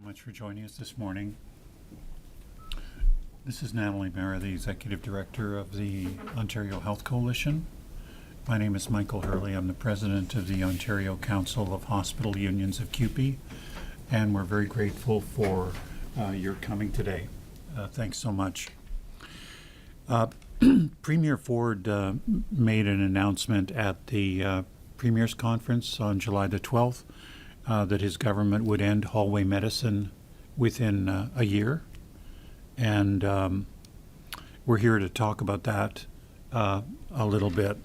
Much for joining us this morning. This is Natalie Mara, the Executive Director of the Ontario Health Coalition. My name is Michael Hurley. I'm the President of the Ontario Council of Hospital Unions of CUPE, and we're very grateful for your coming today. Thanks so much. Premier Ford made an announcement at the Premier's Conference on July the 12th that his government would end hallway medicine within a year. And we're here to talk about that a little bit.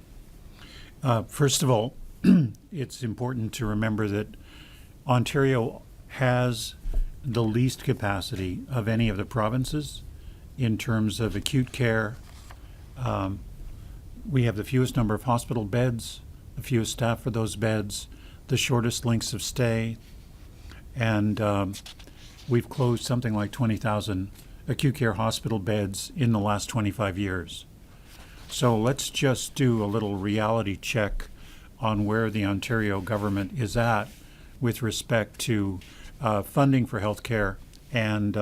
First of all, it's important to remember that Ontario has the least capacity of any of the provinces in terms of acute care. We have the fewest number of hospital beds, the fewest staff for those beds, the shortest lengths of stay, and we've closed something like 20,000 acute care hospital beds in the last 25 years. So let's just do a little reality check on where the Ontario government is at with respect to funding for healthcare and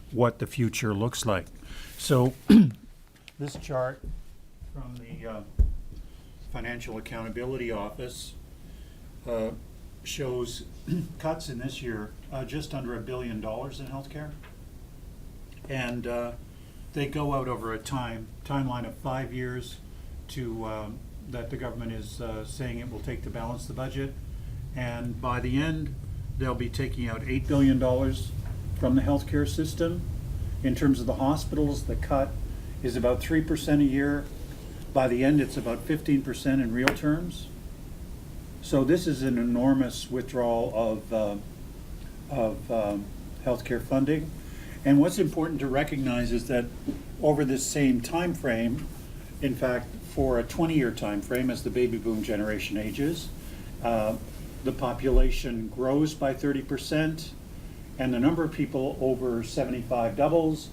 what the future looks like. So this chart from the Financial Accountability Office shows cuts in this year just under $1 billion in healthcare, and they go out over a timeline of 5 years to that the government is saying it will take to balance the budget, and by the end they'll be taking out $8 billion from the healthcare system. In terms of the hospitals, the cut is about 3% a year. By the end, it's about 15% in real terms. So this is an enormous withdrawal of healthcare funding. And what's important to recognize is that over this same time frame, in fact, for a 20-year time frame as the baby boom generation ages, the population grows by 30%, and the number of people over 75 doubles,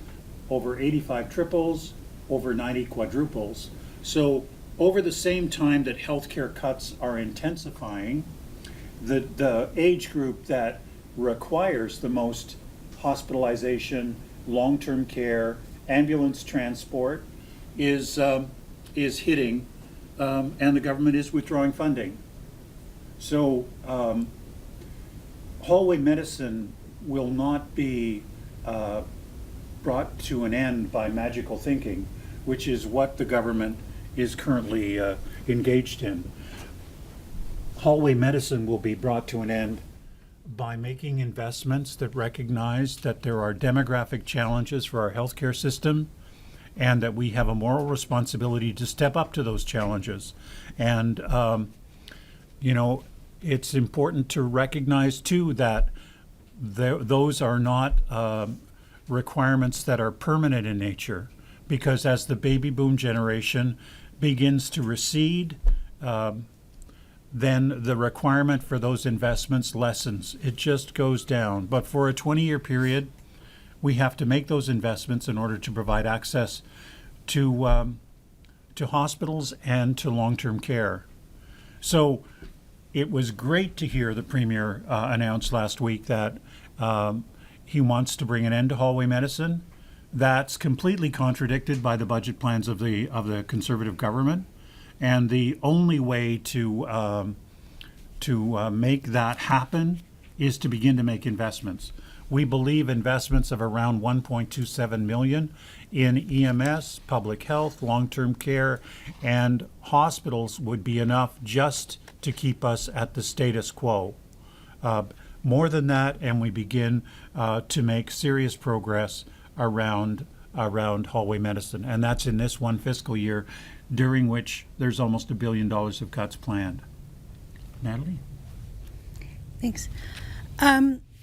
over 85 triples, over 90 quadruples. So over the same time that healthcare cuts are intensifying, the age group that requires the most hospitalization, long-term care, ambulance transport is hitting, and the government is withdrawing funding. So hallway medicine will not be brought to an end by magical thinking, which is what the government is currently engaged in. Hallway medicine will be brought to an end by making investments that recognize that there are demographic challenges for our healthcare system and that we have a moral responsibility to step up to those challenges. And, it's important to recognize too that those are not requirements that are permanent in nature, because as the baby boom generation begins to recede, then the requirement for those investments lessens. It just goes down. But for a 20-year period, we have to make those investments in order to provide access to hospitals and to long-term care. So it was great to hear the Premier announce last week that he wants to bring an end to hallway medicine. That's completely contradicted by the budget plans of the Conservative government, and the only way to make that happen is to begin to make investments. We believe investments of around $1.27 million in EMS, public health, long-term care, and hospitals would be enough just to keep us at the status quo. More than that, and we begin to make serious progress around hallway medicine, and that's in this one fiscal year, during which there's almost $1 billion of cuts planned. Natalie? Thanks.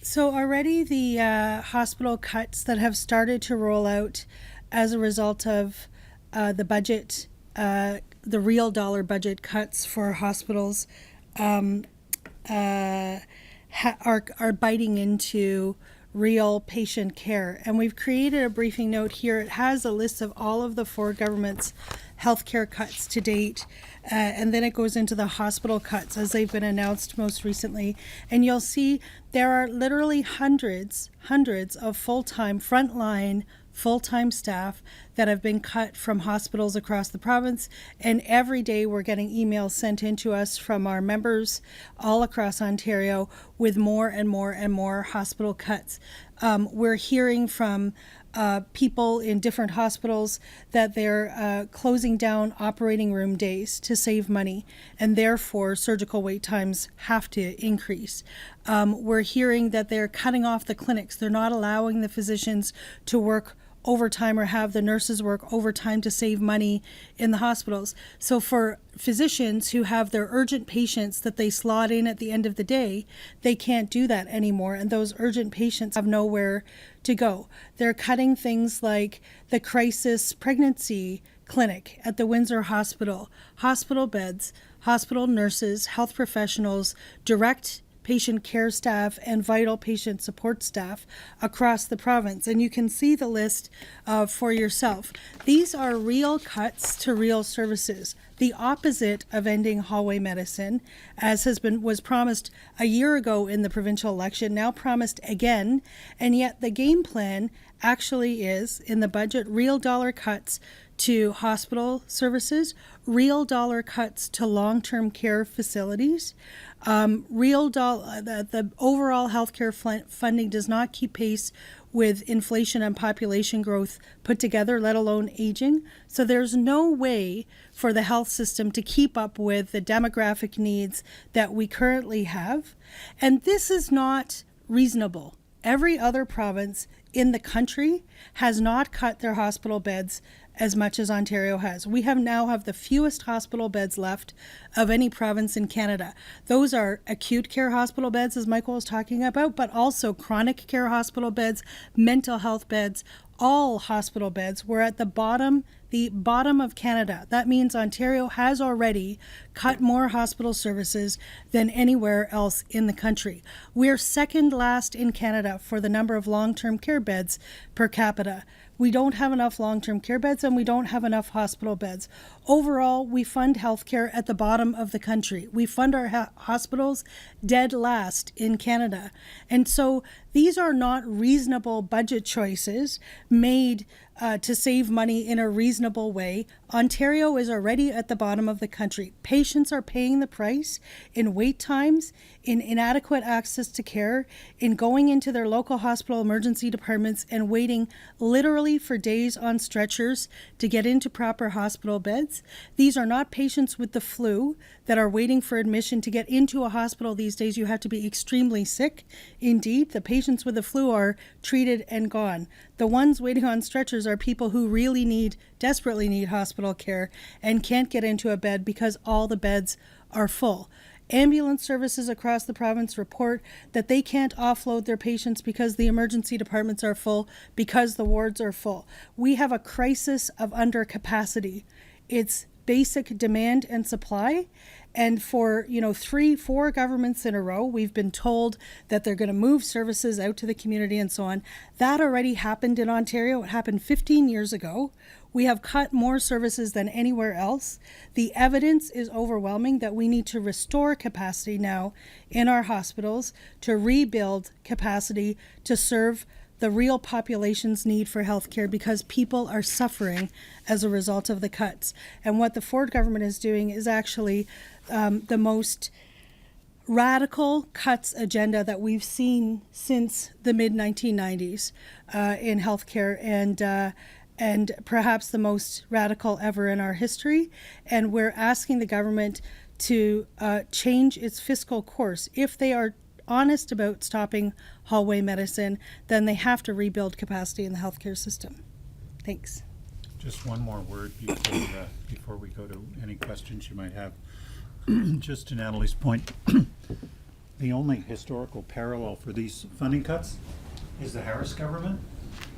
So already the hospital cuts that have started to roll out as a result of the budget, the real dollar budget cuts for hospitals are biting into real patient care. And we've created a briefing note here. It has a list of all of the four governments' healthcare cuts to date, and then it goes into the hospital cuts as they've been announced most recently. And you'll see there are literally hundreds of full-time frontline full-time staff that have been cut from hospitals across the province, and every day we're getting emails sent in to us from our members all across Ontario with more and more and more hospital cuts. We're hearing from people in different hospitals that they're closing down operating room days to save money, and therefore surgical wait times have to increase. We're hearing that they're cutting off the clinics. They're not allowing the physicians to work overtime or have the nurses work overtime to save money in the hospitals. So for physicians who have their urgent patients that they slot in at the end of the day, they can't do that anymore, and those urgent patients have nowhere to go. They're cutting things like the crisis pregnancy clinic at the Windsor Hospital, hospital beds, hospital nurses, health professionals, direct patient care staff, and vital patient support staff across the province. And you can see the list for yourself. These are real cuts to real services, the opposite of ending hallway medicine, as was promised a year ago in the provincial election, now promised again. And yet the game plan actually is, in the budget, real dollar cuts to hospital services, real dollar cuts to long-term care facilities. The overall healthcare funding does not keep pace with inflation and population growth put together, let alone aging. So there's no way for the health system to keep up with the demographic needs that we currently have. And this is not reasonable. Every other province in the country has not cut their hospital beds as much as Ontario has. We now have the fewest hospital beds left of any province in Canada. Those are acute care hospital beds, as Michael was talking about, but also chronic care hospital beds, mental health beds, all hospital beds. We're at the bottom of Canada. That means Ontario has already cut more hospital services than anywhere else in the country. We're second last in Canada for the number of long-term care beds per capita. We don't have enough long-term care beds, and we don't have enough hospital beds. Overall, we fund healthcare at the bottom of the country. We fund our hospitals dead last in Canada. And so these are not reasonable budget choices made to save money in a reasonable way. Ontario is already at the bottom of the country. Patients are paying the price in wait times, in inadequate access to care, in going into their local hospital emergency departments and waiting literally for days on stretchers to get into proper hospital beds. These are not patients with the flu that are waiting for admission to get into a hospital these days. You have to be extremely sick. Indeed, the patients with the flu are treated and gone. The ones waiting on stretchers are people who really desperately need hospital care and can't get into a bed because all the beds are full. Ambulance services across the province report that they can't offload their patients because the emergency departments are full, because the wards are full. We have a crisis of undercapacity. It's basic demand and supply. And for 3-4 governments in a row, we've been told that they're going to move services out to the community and so on. That already happened in Ontario. It happened 15 years ago. We have cut more services than anywhere else. The evidence is overwhelming that we need to restore capacity now in our hospitals, to rebuild capacity to serve the real population's need for healthcare, because people are suffering as a result of the cuts. And what the Ford government is doing is actually the most radical cuts agenda that we've seen since the mid-1990s in healthcare, and perhaps the most radical ever in our history. And we're asking the government to change its fiscal course. If they are honest about stopping hallway medicine, then they have to rebuild capacity in the healthcare system. Thanks. Just one more word before we go to any questions you might have. Just to Natalie's point, the only historical parallel for these funding cuts is the Harris government.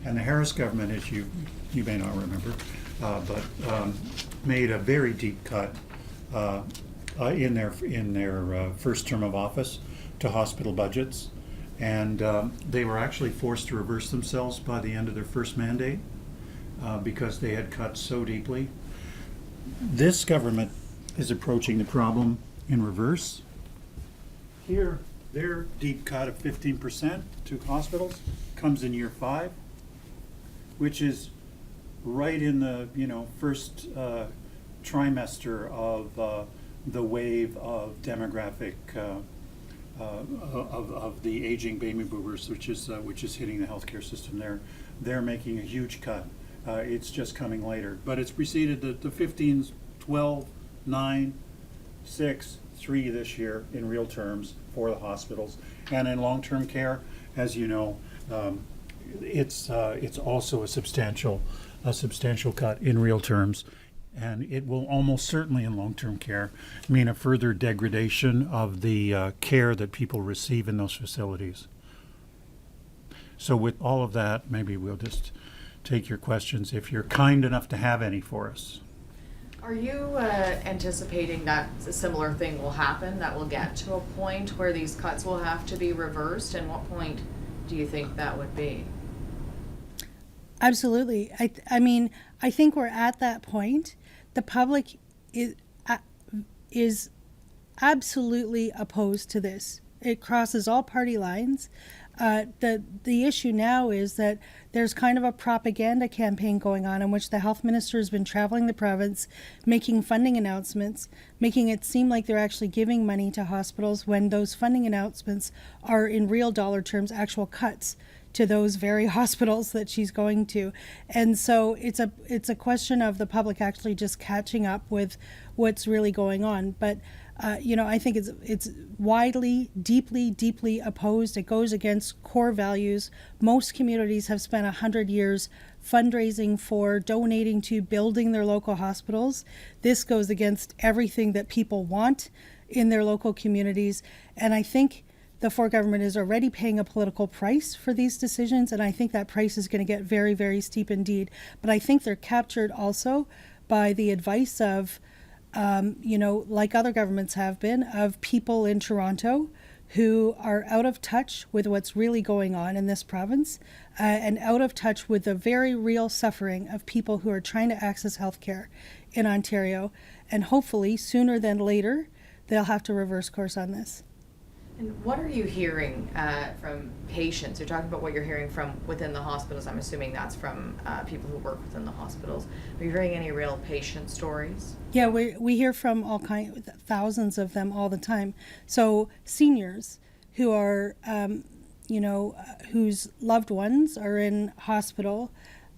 And the Harris government, as you may not remember, but made a very deep cut in their first term of office to hospital budgets, and they were actually forced to reverse themselves by the end of their first mandate because they had cut so deeply. This government is approaching the problem in reverse. Here, their deep cut of 15% to hospitals comes in year 5, which is right in the first trimester of the wave of demographic of the aging baby boomers, which is hitting the healthcare system. They're making a huge cut. It's just coming later, but it's preceded the 15s, 12, 9, 6, 3 this year in real terms for the hospitals, and in long-term care, as you know, it's also a substantial cut in real terms, and it will almost certainly in long-term care mean a further degradation of the care that people receive in those facilities. So with all of that, maybe we'll just take your questions if you're kind enough to have any for us. Are you anticipating that a similar thing will happen, that we'll get to a point where these cuts will have to be reversed? And what point do you think that would be? Absolutely. I mean, I think we're at that point. The public is absolutely opposed to this. It crosses all party lines. The issue now is that there's kind of a propaganda campaign going on in which the health minister has been traveling the province, making funding announcements, making it seem like they're actually giving money to hospitals when those funding announcements are in real dollar terms actual cuts to those very hospitals that she's going to. And so it's a question of the public actually just catching up with what's really going on. But I think it's widely, deeply opposed. It goes against core values. Most communities have spent 100 years fundraising for, donating to, building their local hospitals. This goes against everything that people want in their local communities. And I think the Ford government is already paying a political price for these decisions, and I think that price is going to get very, very steep indeed. But I think they're captured also by the advice of like other governments have been, of people in Toronto who are out of touch with what's really going on in this province and out of touch with the very real suffering of people who are trying to access healthcare in Ontario. And hopefully, sooner than later, they'll have to reverse course on this. And what are you hearing from patients? You're talking about what you're hearing from within the hospitals. I'm assuming that's from people who work within the hospitals. Are you hearing any real patient stories? Yeah, we hear from thousands of them all the time. So seniors who are, whose loved ones are in hospital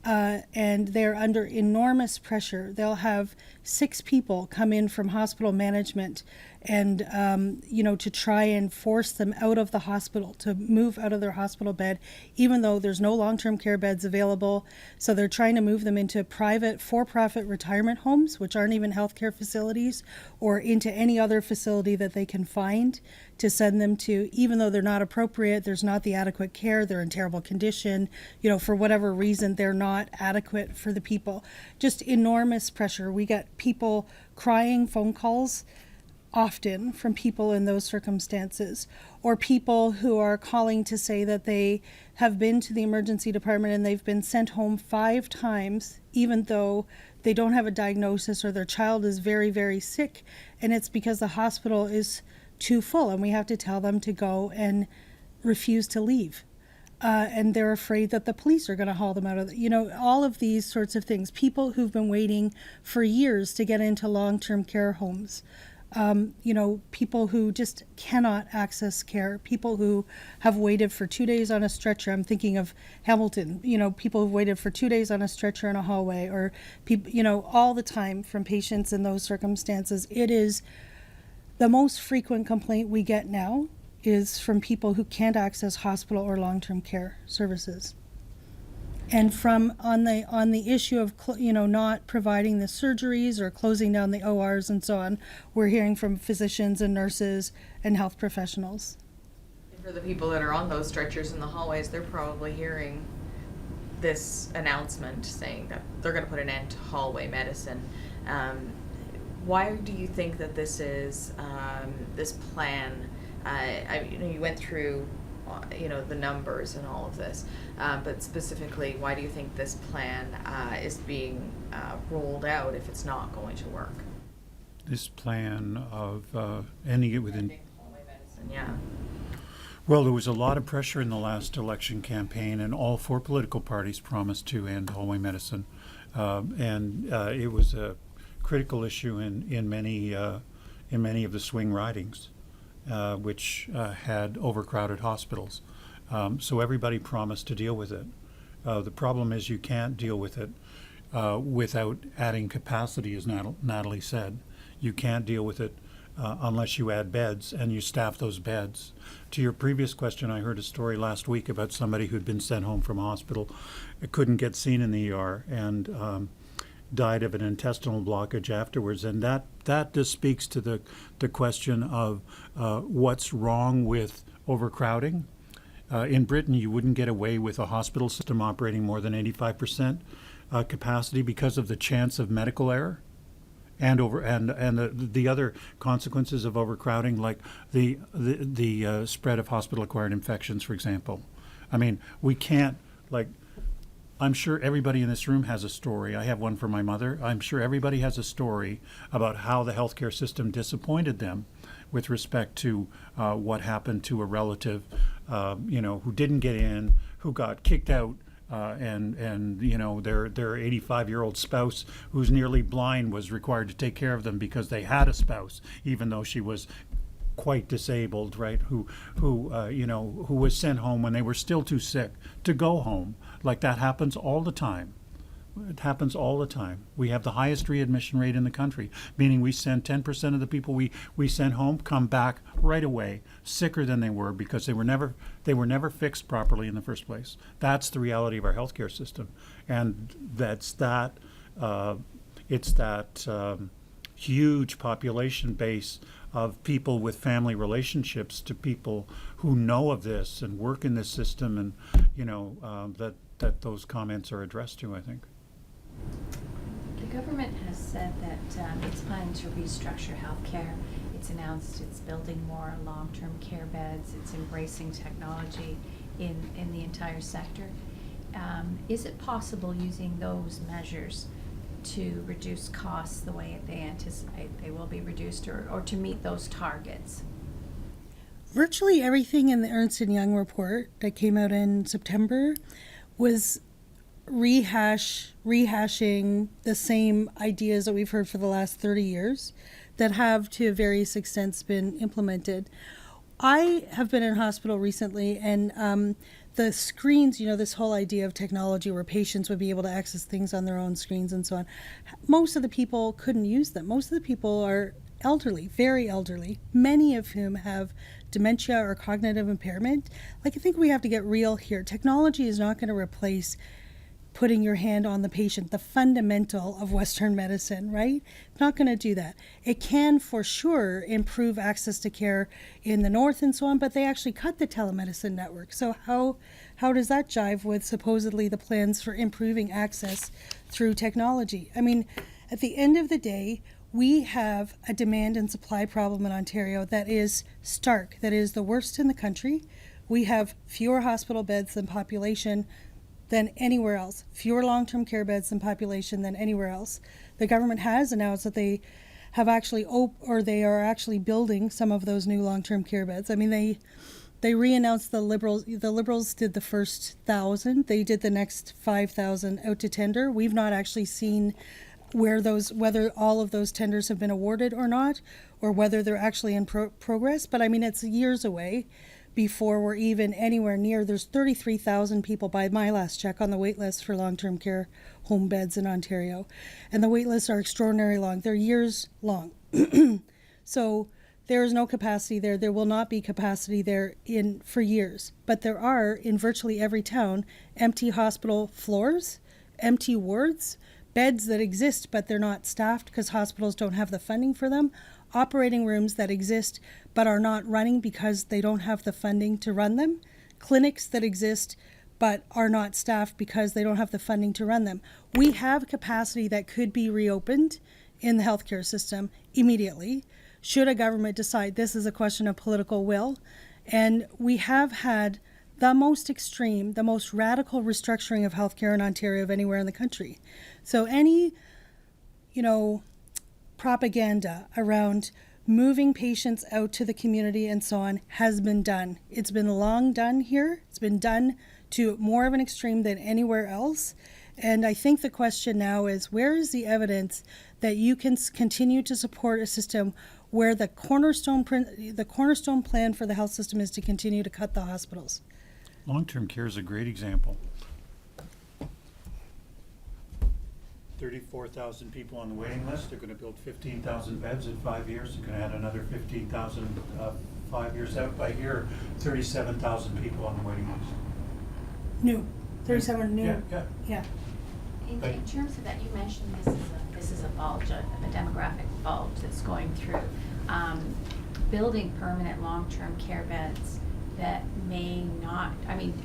and they're under enormous pressure. They'll have 6 people come in from hospital management and, to try and force them out of the hospital, to move out of their hospital bed, even though there's no long-term care beds available. So they're trying to move them into private, for-profit retirement homes, which aren't even healthcare facilities, or into any other facility that they can find to send them to, even though they're not appropriate, there's not the adequate care, they're in terrible condition, for whatever reason, they're not adequate for the people. Just enormous pressure. We get people crying phone calls often from people in those circumstances, or people who are calling to say that they have been to the emergency department and they've been sent home 5 times, even though they don't have a diagnosis or their child is very, very sick, and it's because the hospital is too full and we have to tell them to go and refuse to leave. And they're afraid that the police are going to haul them out of all of these sorts of things. People who've been waiting for years to get into long-term care homes. People who just cannot access care, people who have waited for 2 days on a stretcher. I'm thinking of Hamilton, people who've waited for 2 days on a stretcher in a hallway, or people, all the time from patients in those circumstances. It is the most frequent complaint we get now is from people who can't access hospital or long-term care services. And from on the issue of not providing the surgeries or closing down the ORs and so on, we're hearing from physicians and nurses and health professionals. And for the people that are on those stretchers in the hallways, they're probably hearing this announcement saying that they're going to put an end to hallway medicine. Why do you think that this is this plan? You went through the numbers and all of this, but specifically, why do you think this plan is being rolled out if it's not going to work? This plan of ending it within. Hallway medicine, yeah. Well, there was a lot of pressure in the last election campaign, and all 4 political parties promised to end hallway medicine, and it was a critical issue in many of the swing ridings, which had overcrowded hospitals. So everybody promised to deal with it. The problem is you can't deal with it without adding capacity, as Natalie said. You can't deal with it unless you add beds and you staff those beds. To your previous question, I heard a story last week about somebody who'd been sent home from a hospital, couldn't get seen in the ER, and died of an intestinal blockage afterwards. And that just speaks to the question of what's wrong with overcrowding. In Britain, you wouldn't get away with a hospital system operating more than 85% capacity because of the chance of medical error. And the other consequences of overcrowding, like the spread of hospital-acquired infections, for example. I mean, we can't, like, I'm sure everybody in this room has a story. I have one for my mother. I'm sure everybody has a story about how the healthcare system disappointed them with respect to what happened to a relative, who didn't get in, who got kicked out. And their 85-year-old spouse who's nearly blind was required to take care of them because they had a spouse, even though she was quite disabled, right? Who was sent home when they were still too sick to go home. Like, that happens all the time. It happens all the time. We have the highest readmission rate in the country, meaning we send 10% of the people we send home come back right away, sicker than they were because they were never fixed properly in the first place. That's the reality of our healthcare system, and it's that huge population base of people with family relationships to people who know of this and work in this system, and that those comments are addressed to, I think. The government has said that it's planning to restructure healthcare. It's announced it's building more long-term care beds. It's embracing technology in the entire sector. Is it possible, using those measures, to reduce costs the way they anticipate they will be reduced, or to meet those targets? Virtually everything in the Ernst & Young report that came out in September was rehashing the same ideas that we've heard for the last 30 years that have to various extents been implemented. I have been in hospital recently, and the screens, this whole idea of technology where patients would be able to access things on their own screens and so on, most of the people couldn't use them. Most of the people are elderly, very elderly, many of whom have dementia or cognitive impairment. I think we have to get real here. Technology is not going to replace putting your hand on the patient, the fundamental of Western medicine, right? It's not going to do that. It can for sure improve access to care in the north and so on, but they actually cut the telemedicine network. So how does that jive with supposedly the plans for improving access through technology? I mean, at the end of the day, we have a demand and supply problem in Ontario that is stark, that is the worst in the country. We have fewer hospital beds than population than anywhere else, fewer long-term care beds than population than anywhere else. The government has announced that they have actually they are actually building some of those new long-term care beds. I mean, they re-announced the Liberals did the first 1,000. They did the next 5,000 out to tender. We've not actually seen whether all of those tenders have been awarded or not, or whether they're actually in progress. But I mean, it's years away before we're even anywhere near. There's 33,000 people by my last check on the wait list for long-term care home beds in Ontario. And the wait lists are extraordinarily long. They're years long. So there is no capacity there. There will not be capacity there for years. But there are, in virtually every town, empty hospital floors, empty wards, beds that exist but they're not staffed because hospitals don't have the funding for them, operating rooms that exist but are not running because they don't have the funding to run them, clinics that exist but are not staffed because they don't have the funding to run them. We have capacity that could be reopened in the healthcare system immediately should a government decide this is a question of political will And we have had the most extreme, the most radical restructuring of healthcare in Ontario of anywhere in the country. So any, propaganda around moving patients out to the community and so on has been done. It's been long done here. It's been done to more of an extreme than anywhere else. And I think the question now is, where is the evidence that you can continue to support a system where the cornerstone plan for the health system is to continue to cut the hospitals? Long-term care is a great example. 34,000 people on the waiting list. They're going to build 15,000 beds in 5 years. They're going to add another 15,000 5 years out. By year, 37,000 people on the waiting list. New. 37 new. Yeah. In terms of that, you mentioned this is a bulge, a demographic bulge that's going through. Building permanent long-term care beds that may not,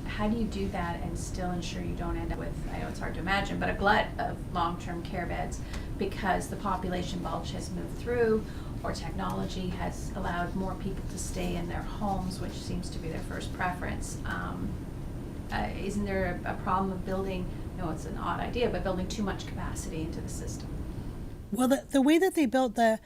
how do you do that and still ensure you don't end up with, I know it's hard to imagine, but a glut of long-term care beds because the population bulge has moved through, or technology has allowed more people to stay in their homes, which seems to be their first preference. Isn't there a problem of building, it's an odd idea, but building too much capacity into the system? Well, the way that they built the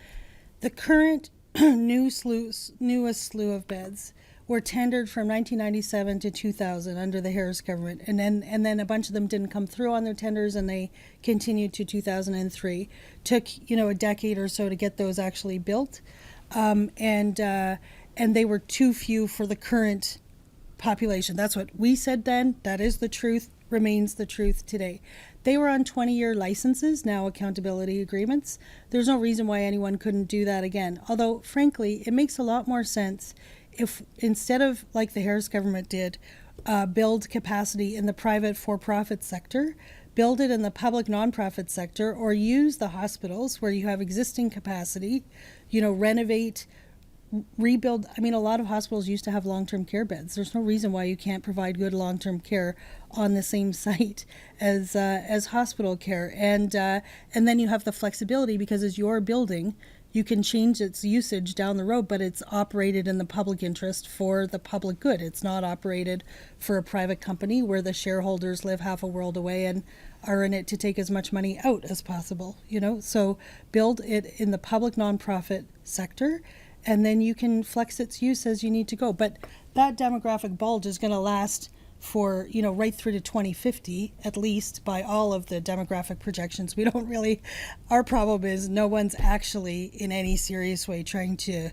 current newest slew of beds were tendered from 1997 to 2000 under the Harris government, and then a bunch of them didn't come through on their tenders, and they continued to 2003. Took a decade or so to get those actually built, and they were too few for the current population. That's what we said then. That is the truth. Remains the truth today. They were on 20-year licenses, now accountability agreements. There's no reason why anyone couldn't do that again. Although, frankly, it makes a lot more sense if instead of, like the Harris government did, build capacity in the private for-profit sector, build it in the public nonprofit sector, or use the hospitals where you have existing capacity, renovate, rebuild. A lot of hospitals used to have long-term care beds. There's no reason why you can't provide good long-term care on the same site as hospital care. And then you have the flexibility, because as your building, you can change its usage down the road, but it's operated in the public interest for the public good. It's not operated for a private company where the shareholders live half a world away and are in it to take as much money out as possible. So build it in the public nonprofit sector, and then you can flex its use as you need to go. But that demographic bulge is going to last for, right through to 2050, at least, by all of the demographic projections. Our problem is no one's actually in any serious way trying to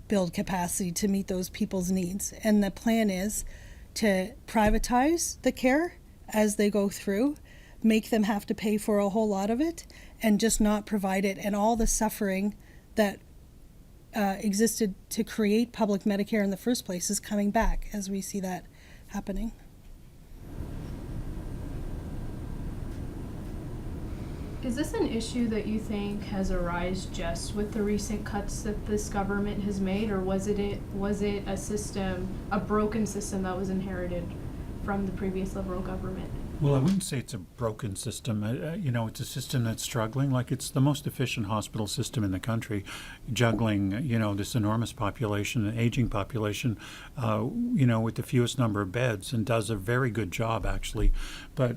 build capacity to meet those people's needs. And the plan is to privatize the care as they go through, make them have to pay for a whole lot of it, and just not provide it. And all the suffering that existed to create public Medicare in the first place is coming back as we see that happening. Is this an issue that you think has arisen just with the recent cuts that this government has made, or was it a system, a broken system that was inherited from the previous Liberal government? Well, I wouldn't say it's a broken system. It's a system that's struggling. Like, it's the most efficient hospital system in the country, juggling, this enormous population, an aging population, with the fewest number of beds, and does a very good job, actually. But,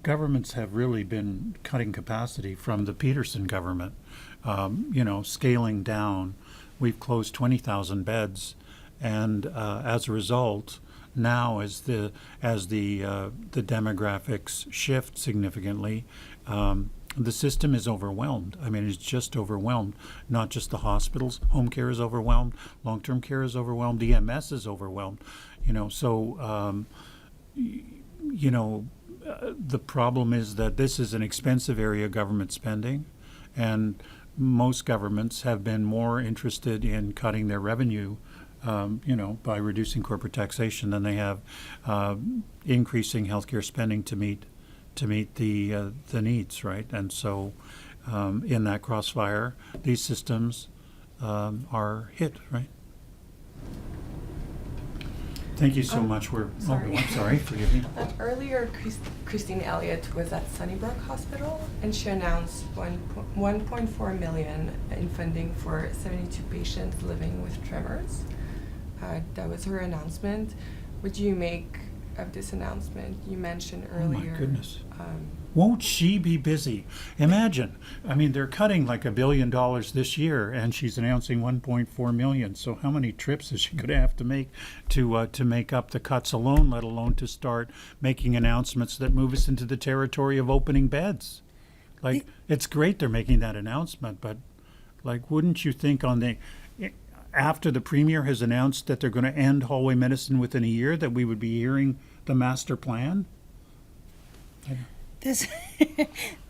governments have really been cutting capacity from the Peterson government, scaling down. We've closed 20,000 beds, and as a result, now as the demographics shift significantly, the system is overwhelmed. It's just overwhelmed. Not just the hospitals. Home care is overwhelmed. Long-term care is overwhelmed. EMS is overwhelmed. The problem is that this is an expensive area of government spending, and most governments have been more interested in cutting their revenue, by reducing corporate taxation, than they have increasing healthcare spending to meet the needs, right? And so, in that crossfire, these systems are hit, right? Thank you so much. Sorry. I'm sorry. Forgive me. Earlier, Christine Elliott was at Sunnybrook Hospital, and she announced $1.4 million in funding for 72 patients living with tremors. That was her announcement. What do you make of this announcement? You mentioned earlier. Oh my goodness. Um, Won't she be busy? Imagine. I mean, they're cutting like $1 billion this year, and she's announcing 1.4 million. So how many trips is she going to have to make to make up the cuts alone, let alone to start making announcements that move us into the territory of opening beds? Like, it's great they're making that announcement, but like, wouldn't you think after the premier has announced that they're going to end hallway medicine within a year, that we would be hearing the master plan? These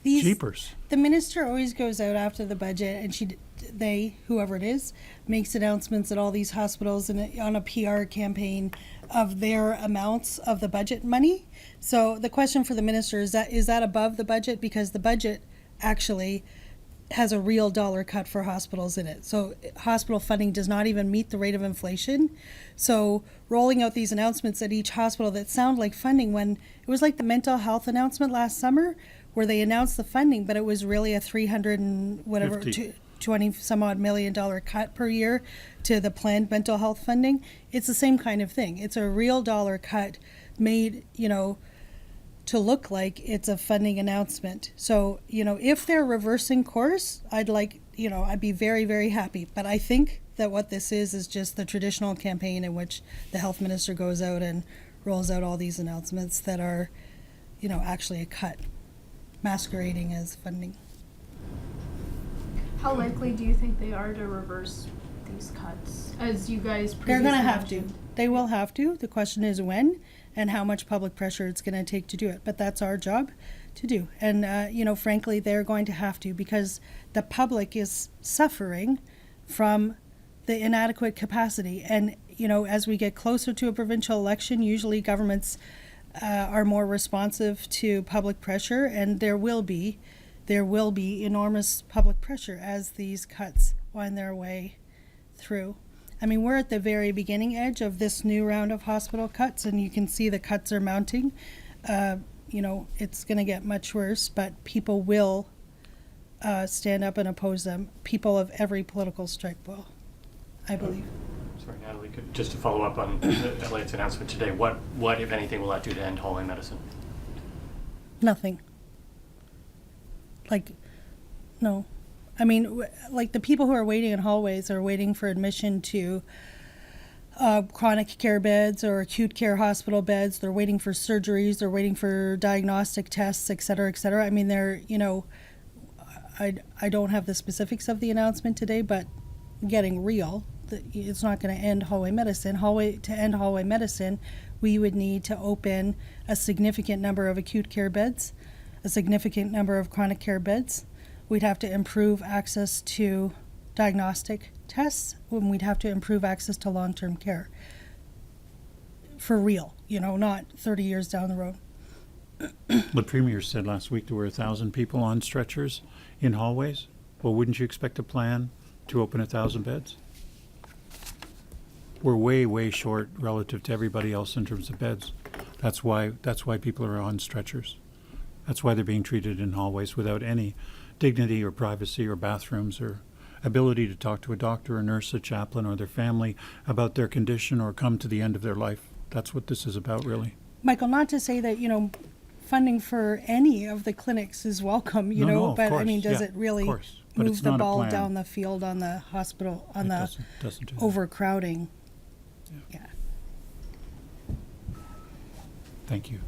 Jeepers. The minister always goes out after the budget, and whoever it is, makes announcements at all these hospitals and on a PR campaign of their amounts of the budget money. So the question for the minister is that above the budget? Because the budget actually has a real dollar cut for hospitals in it. So hospital funding does not even meet the rate of inflation. So rolling out these announcements at each hospital that sound like funding, when it was like the mental health announcement last summer where they announced the funding, but it was really a 300 and whatever, 20 some odd $1 million cut per year to the planned mental health funding. It's the same kind of thing. It's a real dollar cut made, to look like it's a funding announcement. So, if they're reversing course, I'd be very, very happy. But I think that what this is just the traditional campaign in which the health minister goes out and rolls out all these announcements that are, actually a cut, masquerading as funding. How likely do you think they are to reverse these cuts? As you guys previously They're going to have to. mentioned? They will have to. The question is when and how much public pressure it's going to take to do it. But that's our job to do. And, frankly, they're going to have to, because the public is suffering from the inadequate capacity. And, as we get closer to a provincial election, usually governments are more responsive to public pressure, and there will be enormous public pressure as these cuts wind their way through. I mean, we're at the very beginning edge of this new round of hospital cuts, and you can see the cuts are mounting. It's going to get much worse, but people will stand up and oppose them. People of every political stripe will, I believe. Sorry, Natalie, just to follow up on Elliot's announcement today, what, if anything, will that do to end hallway medicine? Nothing. No. I mean, the people who are waiting in hallways are waiting for admission to chronic care beds or acute care hospital beds. They're waiting for surgeries. They're waiting for diagnostic tests, et cetera, et cetera. I mean, I don't have the specifics of the announcement today, but getting real, it's not going to end hallway medicine. To end hallway medicine, we would need to open a significant number of acute care beds, a significant number of chronic care beds. We'd have to improve access to diagnostic tests, and we'd have to improve access to long-term care. For real, not 30 years down the road. The premier said last week there were 1,000 people on stretchers in hallways. Well, wouldn't you expect a plan to open 1,000 beds? We're way, way short relative to everybody else in terms of beds. That's why people are on stretchers. That's why they're being treated in hallways without any dignity or privacy or bathrooms or ability to talk to a doctor, a nurse, a chaplain, or their family about their condition or come to the end of their life. That's what this is about, really. Michael, not to say that, funding for any of the clinics is welcome, No, of but course, I mean, does yeah, it really of course. But it's move the not a ball plan. down the field on the hospital, on the doesn't do that. overcrowding? Yeah. Thank you.